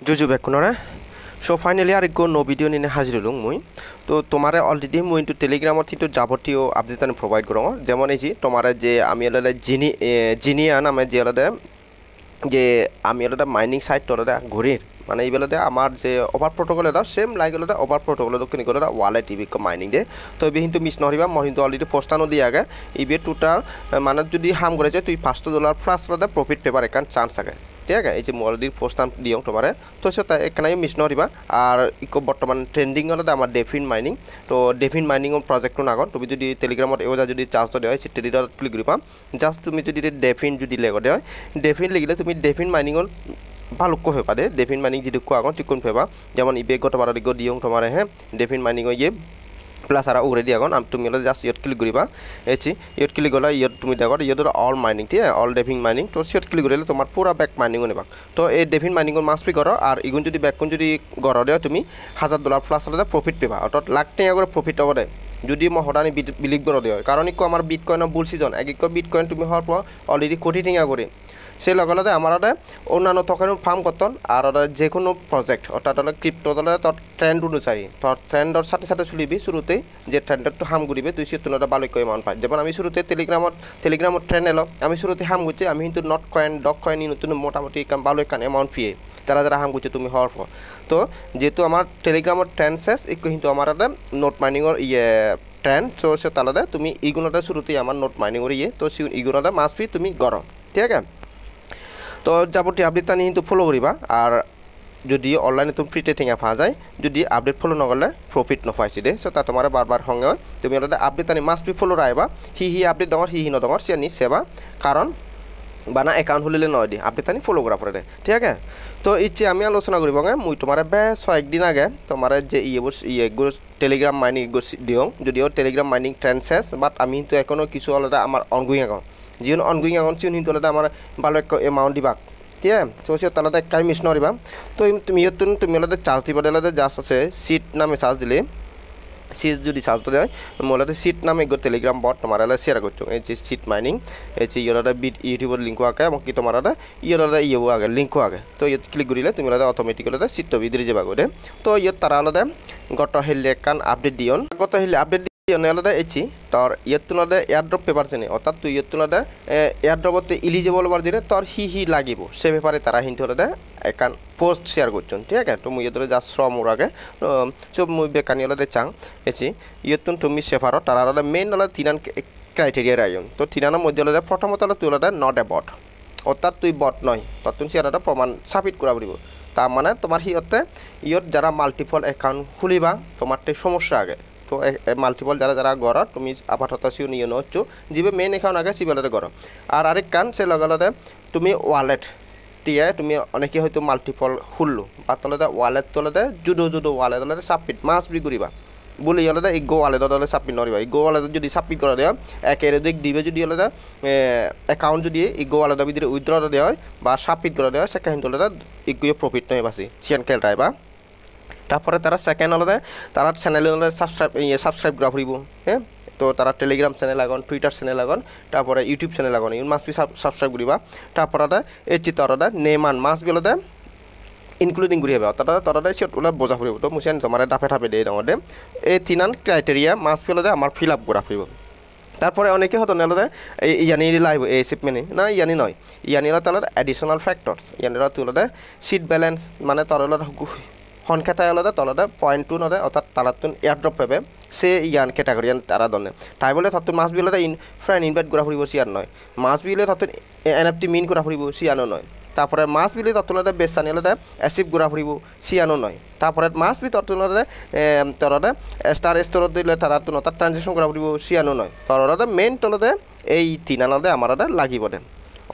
जुजु बेकुनरे so finally आर नो भिडियो निने हाजिर लुं मुई तो तुम्हारे अलरेडी मुई इनटू टेलिग्राम थी तो जाबतीय अपडेट आनी प्रोवाइड करो जेमन एजी तुम्हारे जे आमी अलरे जिनिया नामे जे अलरे जे आमी अलरे माइनिंग साइट तो अलरे घुरिर माने इबेलते आमार जे ओभार प्रोटोकल एदा सेम लाइक अलरे ओभार प्रोटोकल दो किनि करदा वालेट इबि को माइनिंग दे तो इबि हिंतु मिस नहरिबा मोर हिंतु अलरेडी पोस्टानो दियागे इबि टोटल माने जदि हाम करे जे तुई $500 प्लस अलरे प्रॉफिट पेपर एकान चांस आगे ठीक है ये अलरेडी पोस्टान दियो तुम्हारे तो सेटा एकनाय मिस नहरिबा आर इको बर्तमान ट्रेंडिंग अलरे आमार डेफिन माइनिंग तो डेफिन माइनिंग प्रोजेक्ट तो नागन तुम जदि टेलिग्रामत एवजा जदि चार्ज दे से टेलिग्राम क्लिक करिबा जस्ट तुम जदि डेफिन जदि लेगो दे डेफिन लिखिले तुम डेफिन माइनिंग भालुको फेपा दे डेफिन माइनिंग जिदु को आगन चिकुन फेपा जेमन इबे गतबार दिगो दियो तुम्हारे है डेफिन माइनिंग ये प्लस आरा उरेडी आगन आम तुम जस्ट इयत क्लिक करिबा एची इयत क्लिक गला इयत तुम देखो इयत ऑल माइनिंग ठीक है ऑल डेफिन माइनिंग तो इयत क्लिक करिले तुम्हार पूरा बैक माइनिंग नेबा तो ए डेफिन माइनिंग मास्ट बी करो और इगुन जदि बैक जदि गर दे तुम $1000 प्लस अलरे प्रॉफिट पेबा अर्थात लाख टाका करे प्रॉफिट हो दे যদি মই হদানি বিলিভ করে দিও কারণ ইকো আমার বিটকয়েনৰ বুল সিজন একো বিটকয়েন তুমি হওয়ার পর অলরেডি কোটি টাকা করে সেই লগতে আমার অন্যান্য টকেন ফার্ম কতন আর যে কোনো প্রজেক্ট অর্থাৎ ক্রিপ্টো দলে তোর ট্রেন্ড অনুসারী তোর ট্রেন্ডর সাথে সাথে চলিবি শুরুতে যে ট্রেন্ডটো হাম করিবে তুই সে তুলনা ভালো কয় মান পাই যেমন আমি শুরুতে টেলিগ্রামত ট্রেন্ড এলো আমি শুরুতে হাম করছি আমি কিন্তু নট কয়েন ডক কয়েন নতুন মোটামুটি ভালো কান অ্যামাউন্ট ফিয়ে যারা যারা হাম করছে তুমি হওয়ার পর তো যেহেতু আমার টেলিগ্রামত ট্রেন্ড শেষ একটু কিন্তু আমার নোট মাইনিংর ইয়ে ট্রেন্ড তো সে তাহলে তুমি ইগুণতে শুরুতেই আমার নোট মাইনিংর ইয়ে তো ইগুণতে মাস্ট বি তুমি गर ঠিক আছে তো যাবতীয় আপডেট আনি কিন্তু ফলো করিবা আর যদি অনলাইনে তুমি ফ্রিতে ঠেঙা পা যায় যদি আপডেট ফলো নগলে প্রফিট নপাইছি দে সো তা তোমার বারবার সঙ্গে তুমি অলরেডি আপডেট আনি মাস্ট বি ফলো রাইবা হি আপডেট ডঙর হি নডঙর সে নি সেবা কারণ বানা একাউন্ট খুলিলে নয় দি আপডেট আনি ফলো করা পড়ে ঠিক আছে তো ইচ্ছে আমি আলোচনা করিব মুই তোমার বেশ কয়েকদিন আগে তোমার যে ইয়েগুলো টেলিগ্রাম মাইনিং দিও যদিও টেলিগ্রাম মাইনিং ট্রেন্ড শেষ বাট আমি কিন্তু এখনো কিছু আলাদা আমার অনগোয়িং একাউন্ট যিন অনগোয়িং একাউন্ট চিন কিন্তু আলাদা আমার ভালো একটা এমাউন্ট দিবা ঠিক আছে তো সে তাহলে কাই মিস নরিবা তো তুমি আলাদা চার্জ দিবা আলাদা জাস্ট আছে সিট নামে চার্জ দিলে সিট যদি চার্জ দেয় মোলাতে সিট নামে গো টেলিগ্রাম বট তোমার শেয়ার করছো এই যে সিট মাইনিং এই যে ইয়ের বিট ইউটিউবের লিঙ্ক আগে এবং কি তোমার ইয়ের ইয়ে আগে লিঙ্ক আগে তো ইয়ে ক্লিক করিলে তুমি আলাদা অটোমেটিক্যালি সিট ভিতরে যাবা গো তো ইয়ে তারা আলাদা গত হেলে কান আপডেট দিয়ন গত হেলে আপডেট আলাদা এচি তোর ইয়তুনাদে এয়ারড্রপ পেপার জেনে অর্থাৎ তুই ইয়তুনাদে এয়ারড্রপতে ইলিজিবল হবার জেনে তোর হি লাগিব সে ব্যাপারে তারা হিন্টু আলাদা একান পোস্ট শেয়ার করছেন ঠিক আছে তো মুই ইয়তরে যা শ্রম আগে সব মুই বেকানি আলাদা চাং এচি ইয়তুন তুমি সেফারো তারা আলাদা মেইন আলাদা তিনান ক্রাইটেরিয়া রায়ন তো তিনানের মধ্যে আলাদা প্রথমত আলাদা তুই আলাদা নট এ বট অর্থাৎ তুই বট নয় তখন সে আলাদা প্রমাণ সাবমিট করা পড়ব তার মানে তোমার হিয়তে ইয়ত যারা মাল্টিপল অ্যাকাউন্ট খুলিবা তোমার সমস্যা আগে তো মাল্টিপল যারা যারা गर তুমি আপাতত সিও নিয়ে নচ্ছ যিবে মেইন একাউন্ট আগে সিবেলতে गर আর আরেক কান সে লগালতে তুমি ওয়ালেট টিয়া তুমি অনেকে হয়তো মাল্টিপল খুললো বা তলতে ওয়ালেট তলতে জুদো ওয়ালেট তলতে সাবমিট মাস বি করিবা বলে ইহলে এই গো ওয়ালেট তলে সাবমিট নরিবা এই গো ওয়ালেট যদি সাবমিট করা দেয় একের দিক দিবে যদি হলে অ্যাকাউন্ট যদি এই গো ওয়ালেটের ভিতরে উইথড্র দেওয়া হয় বা সাবমিট করা দেওয়া হয় সেখানে তলতে ইগুয়ে প্রফিট নয় বাসি সিয়ান খেল রাইবা তারপরে তারা সেকেন্ড হলে তারা চ্যানেল সাবস্ক্রাইব করা ফুরিব হ্যাঁ তো তারা টেলিগ্রাম চ্যানেল আগন টুইটার চ্যানেল আগন তারপরে ইউটিউব চ্যানেল আগন ইউন মাস্ট বি সাবস্ক্রাইব করিবা তারপরে এই চিত্রটা নেমান মাস্ট বি হলে ইনক্লুডিং করি হবে অর্থাৎ তারা সে ওলা বোঝা ফুরিব তো মুসিয়ান তোমার ধাপে দিয়ে ডাঙরে এই তিনান ক্রাইটেরিয়া মাস্ট বি হলে আমার ফিল আপ করা ফুরিব তারপরে অনেকে হতো নেলে ইয়ানি লাইব এই শিপমেন্ট না ইয়ানি নয় ইয়ানি তার এডিশনাল ফ্যাক্টরস ইয়ানি তুলতে সিট ব্যালেন্স মানে তার সংখ্যাটাই আলাদা তলাদা $0.2 নদে অর্থাৎ তারাতুন এয়ারড্রপ পাবে সে ইয়ান ক্যাটাগরি তারা দনে তাই বলে তত মাস বিলে ফ্রেন্ড ইনভাইট করা ফুরিব সিয়ার নয় মাস বিলে তত এনএফটি মিন করা ফুরিব সিয়ানো নয় তারপরে মাস বিলে ততলতে বেশ আনিলে অ্যাসিভ করা ফুরিব সিয়ানো নয় তারপরে মাস বি ততলতে তরতে স্টার স্টোর দিলে তারাতুন অর্থাৎ ট্রানজেকশন করা ফুরিব সিয়ানো নয় তরতে মেইন তলতে এই তিনানতে আমার লাগিব দে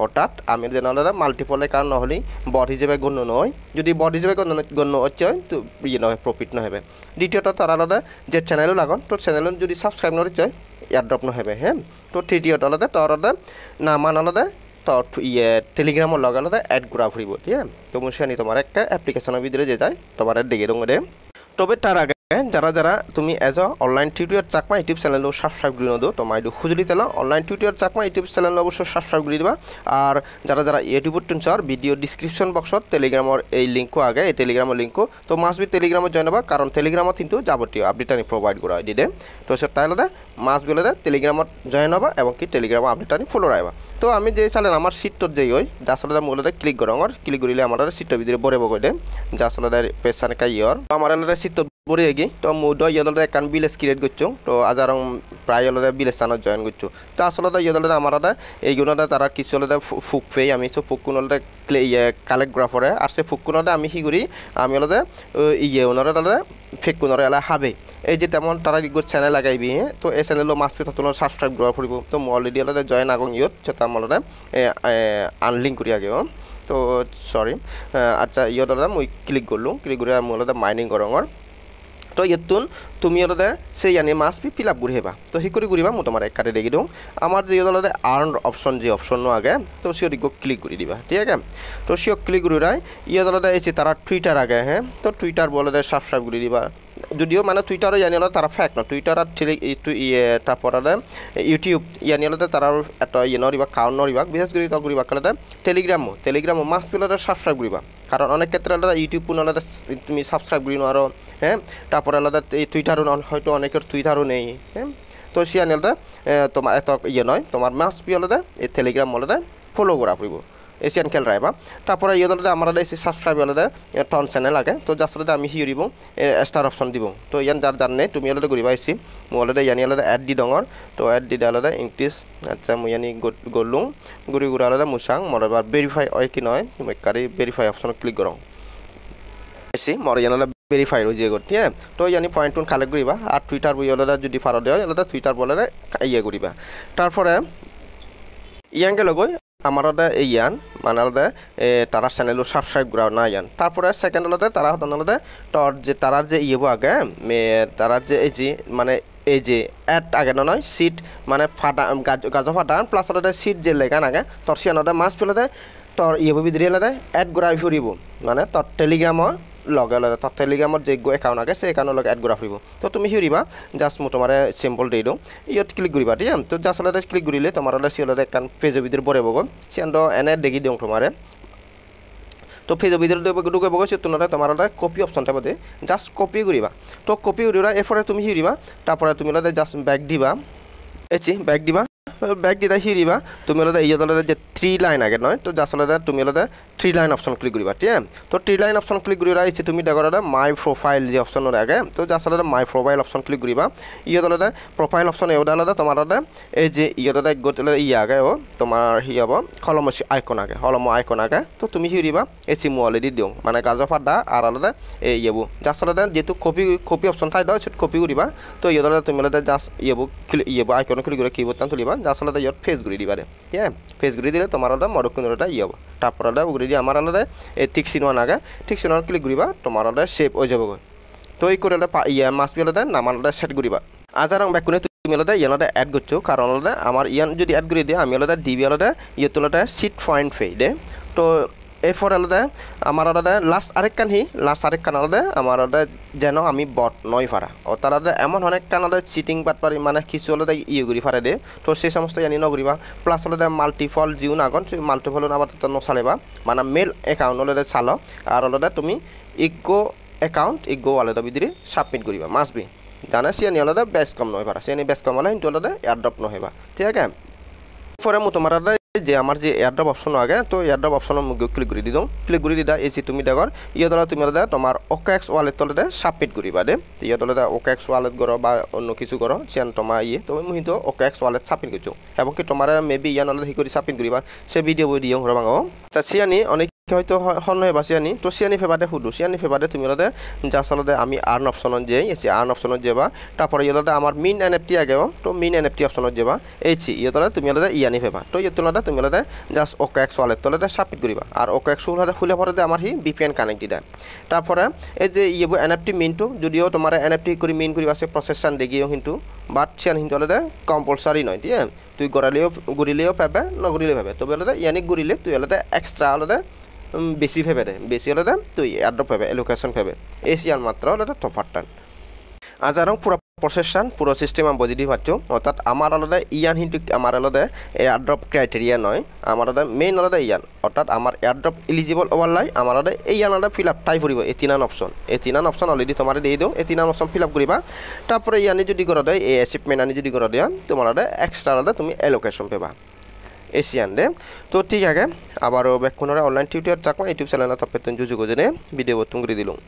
অর্থাৎ আমি যেন মাল্টিপল একাউন্ট নহলে বট হিসেবে গণ্য নয় যদি বট হিসেবে গণ্য হচ্ছে তো ইয়ে নয় প্রফিট নহবে দ্বিতীয়ত তার আলাদা যে চ্যানেলও লাগান তো চ্যানেল যদি সাবস্ক্রাইব নচ্ছে এয়ারড্রপ নহবে হ্যাঁ তো তৃতীয়ত আলাদা তোর নামান আলাদা তোর ইয়ে টেলিগ্রামের লগে আলাদা অ্যাড করা ফুরিব ঠিক আছে তো মুসিয়ানি তোমার একটা অ্যাপ্লিকেশনের ভিতরে যে যায় তোমার ডেকে রঙে তবে তার আগে যারা যারা তুমি এজ অনলাইন টিউটর চাকমা ইউটিউব চ্যানেলও সাবস্ক্রাইব করে নদো তো মাইডু খুঁজলি তেল online tutor Chakma YouTube channel অবশ্যই সাবস্ক্রাইব করে দিবা আর যারা যারা ইউটিউবের টিউনসার ভিডিও ডিসক্রিপশন বক্সত টেলিগ্রামের এই লিঙ্কও আগে এই টেলিগ্রামের লিঙ্কও তো মাস্ট বি টেলিগ্রামে জয়েন হবা কারণ টেলিগ্রামত কিন্তু যাবতীয় আপডেট আমি প্রোভাইড করা দিদে তো সে তাহলে মাস্ট বলে টেলিগ্রামত জয়েন হবা এবং কি টেলিগ্রামে আপডেট আমি ফলো রাখবা তো আমি যে চ্যানেল আমার সিটত যে হয় যা আসলে মূলত ক্লিক করঙর ক্লিক করিলে আমার সিটর ভিতরে বরে বগৈ দে যা আসলে পেজ চানে কাইয়র আমার সিটত বরে গি তো মুদ ইয়দলে কান বিলেজ ক্রিয়েট করছো তো আজ আর প্রায় হলে বিলেজ চানত জয়েন করছো তো আসলে ইয়দলে আমার এইগুণতে তারা কিছু হলে ফুক ফেই আমি সব ফুকুন হলে কালেক্ট গ্রাফরে আর সে ফুকুনতে আমি কি করি আমি হলে ইয়ে ওনারে তাহলে ফেকুনরে এলা হাবে এই যে তেমন তারা ইগোর চ্যানেল লাগাইবি তো এই চ্যানেল মাছ পে তোমার সাবস্ক্রাইব করা পড়ব তো মই অলরেডি হলে জয়েন আগং ইয়ত সেটা আমার আনলিঙ্ক করি আগে তো সরি আচ্ছা ইয়ত মই ক্লিক করলুম ক্লিক করে আমি হলে মাইনিং করঙর তো ইয়তুন তুমি হলে সেই জানি মাছ বি ফিল আপ ঘুরিবা তো সি করে ঘুরিবা মই তোমার এক কাটে দেখি দিওঁ আমার যে হলে আর্ন অপশন যে অপশন আগে তো সিও দিগো ক্লিক করে দিবা ঠিক আছে তো সিও ক্লিক করে রাই ইয়ে হলে এসে তারা টুইটার আগে হ্যাঁ তো টুইটার বলে সাবস্ক্রাইব করে দিবা যদিও মানে টুইটারও জানি হলে তারা ফ্যাক্ট না টুইটার আর তারপর ইউটিউব ইয়ানি হলে তারা একটা ইয়ে নরিবা কাউন্ট নরিবা বিশেষ করে তো করিবা কালে টেলিগ্রামও মাছ পেলে সাবস্ক্রাইব করিবা কারণ অনেক ক্ষেত্রে আলাদা ইউটিউব পুনঃ তুমি সাবস্ক্রাইব করি আরও হ্যাঁ তারপরে আলাদা এই টুইটারও হয়তো অনেকের টুইটারও নেই হ্যাঁ তো সে আলাদা তোমার এত ইয়ে নয় তোমার মাছ পি আলাদা এই টেলিগ্রাম আলাদা ফলো করা পড়ব এশিয়ান খেল রাইবা তারপরে ইয়ে আলাদা আমার এসে সাবস্ক্রাইব আলাদা টন চ্যানেল আগে তো যার সাথে আমি হিয়ে দিব স্টার অপশন দিব তো ইয়ান যার জানে তুমি আলাদা করিবা এসি মই আলাদা ইয়ানি আলাদা অ্যাড দি ডঙর তো অ্যাড দি আলাদা ইনক্রিজ আচ্ছা মই ইয়ানি গলুং ঘুরি ঘুরে আলাদা মুসাং মর এবার ভেরিফাই হয় কি নয় মই কারি ভেরিফাই অপশন ক্লিক করং এসি মর ইয়ান আলাদা ভেরিফাই হয়ে যায় ঠিক আছে তো ইয়ানি পয়েন্ট কালেক্ট করিবা আর টুইটার বই আলাদা যদি ফারো দেয় আলাদা টুইটার বলে ইয়ে করিবা তারপরে ইয়ানকে লগই আমার ইয়ান মানে আলাদা তারা চ্যানেল সাবস্ক্রাইব করা না ইয়ান তারপরে সেকেন্ড আলাদা তারা হতো আলাদা তোর যে তারার যে ইয়েব আগে তারার যে এই যে মানে এই যে অ্যাড আগে নয় সিট মানে ফাটা গাজো ফাটান প্লাস আলাদা সিট যে লেখান আগে তোর সে আলাদা মাছ পেলে তোর ইয়েব ভিতরে আলাদা অ্যাড করা ফুরিব মানে তোর টেলিগ্রামর লগে আলাদা তোর টেলিগ্রামত যে একাউন্ট আগে সেই একাউন্ট লগে অ্যাড করা ফুরিব তো তুমি হিরিবা জাস্ট মই তোমার সিম্পল দিয়ে দিওঁ ইয়ত ক্লিক করিবা ঠিক আছে তো জাস্ট আলাদা ক্লিক করিলে তোমার আলাদা সি আলাদা একান পেজের ভিতরে বরে বগো সে এনে দেখি দিওঁ তোমারে তো পেজের ভিতরে ঢুকে বগো সে তোমার আলাদা কপি অপশন থাকবে জাস্ট কপি করিবা তো কপি করিবা এরপরে তুমি হিরিবা তারপরে তুমি আলাদা জাস্ট ব্যাক দিবা এসি ব্যাক দিবা ব্যাক দিদা হিরিবা তুমি আলাদা ইয়ে আলাদা যে 3 লাইন আগে নয় তো জাস্ট আলাদা তুমি আলাদা 3 লাইন অপশন ক্লিক করিবা ঠিক আছে তো 3 লাইন অপশন ক্লিক করিবা এসে তুমি দেখো আলাদা মাই প্রোফাইল যে অপশন আগে তো জাস্ট আলাদা মাই প্রোফাইল অপশন ক্লিক করিবা ইয়ে আলাদা প্রোফাইল অপশন এওদা আলাদা তোমার আলাদা এই যে ইয়ে আলাদা গোটেলে ইয়ে আগে ও তোমার হি হব কলম আইকন আগে কলম আইকন আগে তো তুমি হিরিবা এসি মই অলরেডি দিওঁ মানে গাজা ফাটা আর আলাদা এই ইয়েবু জাস্ট আলাদা যেহেতু কপি অপশন থাই দাও সেটা কপি করিবা তো ইয়ে আলাদা তুমি আলাদা জাস্ট ইয়েবু আইকন ক্লিক করে কিবোর্ড টান তুলিবা জাস্ট আলাদা ইয়ত ফেস ঘুরি দিবা ঠিক আছে ফেস ঘুরি দিলে তোমার আলাদা মডকুনটা ইয়ে হব তারপর আলাদা ঘুরি দিয়ে আমার আলাদা এই ঠিক চিনোয়ান আগে ঠিক চিনোয়ান ক্লিক করিবা তোমার আলাদা শেপ হয়ে যাব তো এই করে ইয়ে মাছ বি আলাদা নাম আলাদা সেট করিবা আজ আর ব্যাকুনে তুমি আলাদা ইয়ান আলাদা অ্যাড করছো কারণ আলাদা আমার ইয়ান যদি অ্যাড করে দিয়ে আমি আলাদা দিবি আলাদা ইয়ে আলাদা সিট পয়েন্ট ফেই দে তো এরপর আলাদা আমার আলাদা লাস্ট আরেকখান আলাদা আমার আলাদা যেন আমি বট নয় পারা ও তার আলাদা এমন অনেক কান আলাদা চিটিং বাট পারি মানে কিছু আলাদা ইয়ে করি পারে দে তো সেই সমস্ত জানি নকরিবা প্লাস আলাদা মাল্টিফল জিও নাগন সেই মাল্টিফল আবার তো নচালিবা মানে মেল একাউন্ট আলাদা চালো আর আলাদা তুমি ইগো একাউন্ট ইগো আলাদা ভিতরে সাবমিট করিবা মাস্ট বি জানা সে আলাদা বেশ কম নয় পারা সে বেশ কম হলে কিন্তু আলাদা এয়ারড্রপ নহবা ঠিক আছে পরে মই তোমার আলাদা যে আমার যে এয়ারড্রপ অপশন আগে তো এয়ারড্রপ অপশন ক্লিক করে দিওঁ ক্লিক করে দিদা এসি তুমি দেখর ইয়ে দ্বারা তুমি আলাদা তোমার ওকেএক্স ওয়ালেট তলে সাবমিট করিবা দে ইয়ে আলাদা ওকেএক্স ওয়ালেট করো বা অন্য কিছু করো সেন তোমার ইয়ে তুমি মই কিন্তু ওকেএক্স ওয়ালেট সাবমিট করছো এবং কি তোমার মেবি ইয়ান আলাদা হি করে সাবমিট করিবা সে ভিডিও বই দিওঁ রবাঙ আচ্ছা সিয়ানি অনেক হয়তো হন হয়ে বাসিয়ানি তো সিয়ানি ফেবাদে হুদু সিয়ানি ফেবাদে তুমি আলাদা জাস্ট আলাদা আমি আর্ন অপশনত যে এসি আর্ন অপশনত যাবা তারপরে ইয়ে আলাদা আমার মিন এনএফটি আগেও তো মিন এনএফটি অপশনত যাবা এইছি ইয়ে আলাদা তুমি আলাদা ইয়ানি ফেবা তো ইয়ে আলাদা তুমি আলাদা জাস্ট ওকেএক্স ওয়ালেট তলে সাবমিট করিবা আর ওকেএক্স খুলে পরে আমার হি ভিপিএন কানেক্ট দিদা তারপরে এই যে ইয়ে এনএফটি মিনটো যদিও তোমার এনএফটি করে মিন করিবা সে প্রসেসন দেখিও কিন্তু বাট সিয়ান কিন্তু আলাদা কম্পালসারি নয় ঠিক আছে তুই ঘুরিলেও পাবে নঘুরিলেও পাবে তবে আলাদা ইয়ানি ঘুরিলে তুই আলাদা এক্সট্রা আলাদা বেশি ভেবে দে বেশি আলাদা তুই এয়ারড্রপ পাবে এলোকেশন পাবে এসিয়ান মাত্র আলাদা টপার টান আজারং পুরা প্রসেসন পুরো সিস্টেম আমি বুঝি দিই পাচ্ছ অর্থাৎ আমার আলাদা ইয়ান কিন্তু আমার আলাদা এয়ারড্রপ ক্রাইটেরিয়া নয় আমার আলাদা মেইন আলাদা ইয়ান অর্থাৎ আমার এয়ারড্রপ এলিজিবল ওভারলাই আমার আলাদা এই আলাদা ফিল আপ টাই করিব এই তিনান অপশন অলরেডি তোমার দিয়ে দিও এই তিনান অপশন ফিল আপ করিবা তারপরে ইয়ানি যদি করে দেয় এই অ্যাচিভমেন্ট আনি যদি করে দেয় তোমার আলাদা এক্সট্রা আলাদা তুমি এলোকেশন পেবা এশিয়ান দে তো ঠিক আছে আবারও ব্যাক কোনরে online tutorial Chakma YouTube channel তপে তুমি যুজু গজনে ভিডিও তুমি করে দিলুম